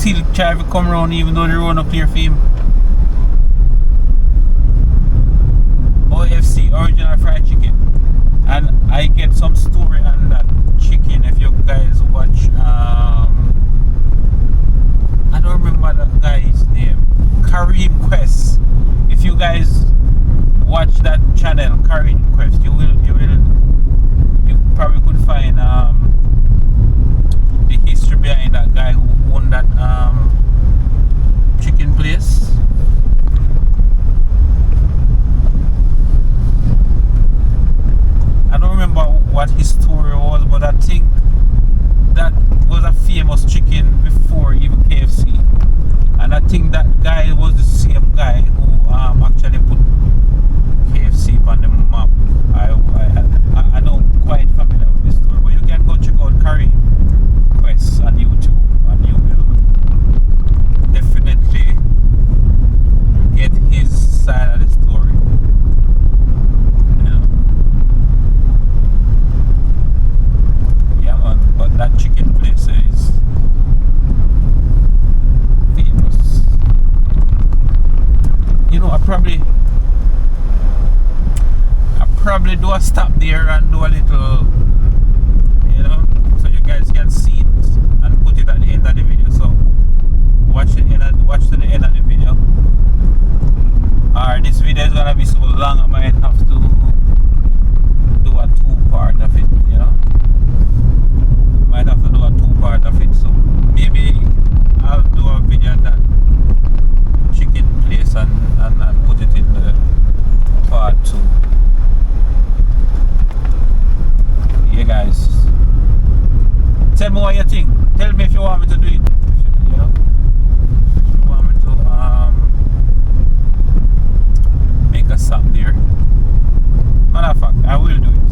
still try to come around even though the road not clear for him. OFC, original fried chicken. And I get some story on that chicken if you guys watch I don't remember that guy's name. Kareem Quest. If you guys watch that channel, Kareem Quest, you probably could find the history behind that guy who owned that chicken place. I don't remember what his story was, but I think that was a famous chicken before even KFC. And I think that guy was the same guy who actually put KFC on the map. I don't quite familiar with this story, but you can go check out Kareem Quest on YouTube and you will definitely get his side of the story. You know? Yeah man, but that chicken place is famous. You know, I probably do a stop there and do a little, you know, so you guys can see it and put it at the end of the video. So watch to the end of the video. Or this video is gonna be so long I might have to do a two-part of it, you know. Might have to do a two-part of it. So maybe I'll do a video at that chicken place and put it in the part 2. Yeah guys, tell me what you think. Tell me if you want me to do it. You know, if you want me to make a stop there. Matter of fact, I will do it.